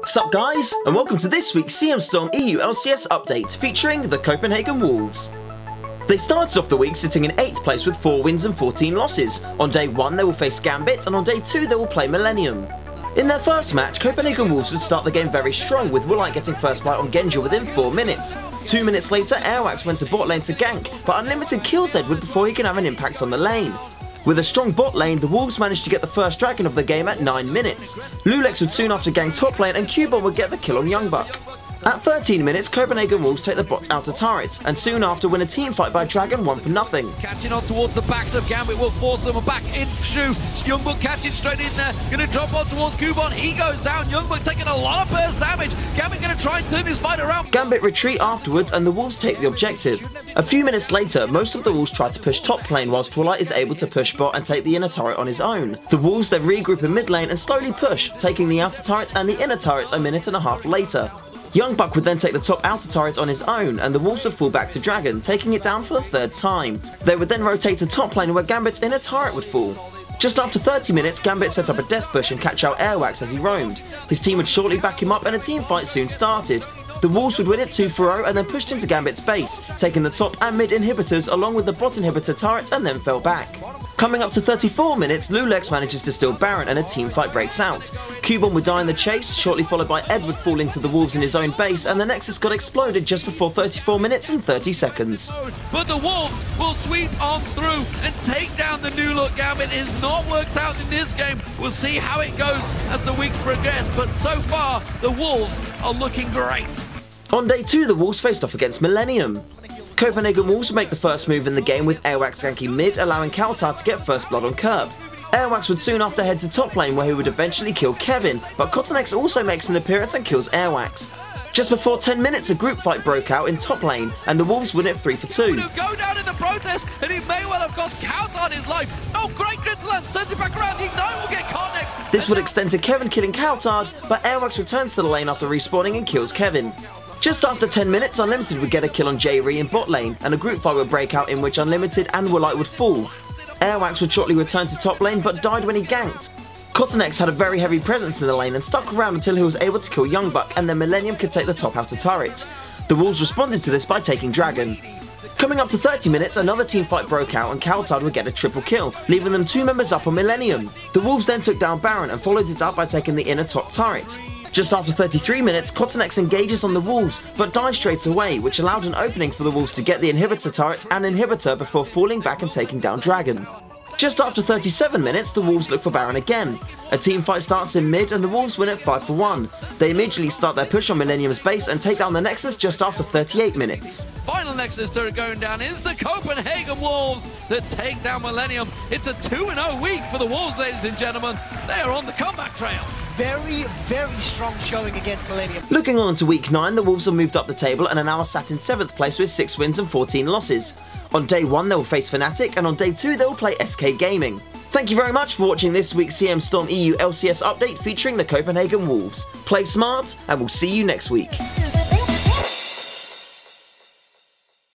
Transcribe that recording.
Sup guys, and welcome to this week's CM Storm EU LCS update featuring the Copenhagen Wolves. They started off the week sitting in 8th place with 4 wins and 14 losses. On day 1 they will face Gambit, and on day 2 they will play Millennium. In their first match, Copenhagen Wolves would start the game very strong, with Woolite getting first blight on Genja within 4 minutes. 2 minutes later, Airwax went to bot lane to gank, but Unlimited kills Edward before he can have an impact on the lane. With a strong bot lane, the Wolves managed to get the first dragon of the game at 9 minutes. Lulex would soon after gang top lane, and Cubon would get the kill on Youngbuck. At 13 minutes, Copenhagen Wolves take the bot's outer turret, and soon after win a team fight by Dragon 1-0. Catching on towards the backs of Gambit will force them back in Shu. Youngbuck catching straight in there, going to drop on towards Cubon. He goes down, Youngbuck taking a lot of burst damage. Gambit going to try and turn his fight around. Gambit retreat afterwards, and the Wolves take the objective. A few minutes later, most of the Wolves try to push top lane, whilst Woolite is able to push bot and take the inner turret on his own. The Wolves then regroup in mid lane and slowly push, taking the outer turret and the inner turret a minute and a half later. Youngbuck would then take the top outer turret on his own, and the Wolves would fall back to Dragon, taking it down for the 3rd time. They would then rotate to top lane where Gambit's inner turret would fall. Just after 30 minutes, Gambit set up a death push and catch out Airwax as he roamed. His team would shortly back him up, and a team fight soon started. The Wolves would win it 2-0 and then pushed into Gambit's base, taking the top and mid inhibitors along with the bot inhibitor turret, and then fell back. Coming up to 34 minutes, Lulex manages to steal Baron and a team fight breaks out. Cubon would die in the chase, shortly followed by Edward falling to the Wolves in his own base, and the Nexus got exploded just before 34 minutes and 30 seconds. But the Wolves will sweep on through and take down the new look Gambit. It has not worked out in this game. We'll see how it goes as the weeks progress, but so far the Wolves are looking great. On day 2, the Wolves faced off against Millennium. Copenhagen Wolves would make the first move in the game with Airwax ganking mid, allowing Kautar to get first blood on Curb. Airwax would soon after head to top lane where he would eventually kill Kevin, but Cotonex also makes an appearance and kills Airwax. Just before 10 minutes, a group fight broke out in top lane, and the Wolves win it 3-2. Go down in the protest, and he may well have cost Kautar his life. Oh, great critical lance, turns it back around, Ignite will get caught next. This would extend to Kevin killing Kautar, but Airwax returns to the lane after respawning and kills Kevin. Just after 10 minutes, Unlimited would get a kill on J-Ree in bot lane, and a group fight would break out in which Unlimited and Woolite would fall. Airwax would shortly return to top lane, but died when he ganked. Cotonex had a very heavy presence in the lane and stuck around until he was able to kill Youngbuck, and then Millennium could take the top outer turret. The Wolves responded to this by taking Dragon. Coming up to 30 minutes, another team fight broke out and Kautar would get a triple kill, leaving them 2 members up on Millennium. The Wolves then took down Baron and followed it up by taking the inner top turret. Just after 33 minutes, Cotonex engages on the Wolves, but dies straight away, which allowed an opening for the Wolves to get the inhibitor turret and inhibitor before falling back and taking down Dragon. Just after 37 minutes, the Wolves look for Baron again. A team fight starts in mid and the Wolves win it 5-1. They immediately start their push on Millennium's base and take down the Nexus just after 38 minutes. Final Nexus turret going down is the Copenhagen Wolves that take down Millennium. It's a 2-0 week for the Wolves, ladies and gentlemen. They are on the comeback trail. Very strong showing against Millennium. Looking on to week 9, the Wolves have moved up the table and are now sat in 7th place with 6 wins and 14 losses. On day 1 they will face Fnatic, and on day 2 they will play SK Gaming. Thank you very much for watching this week's CM Storm EU LCS update featuring the Copenhagen Wolves. Play smart, and we'll see you next week.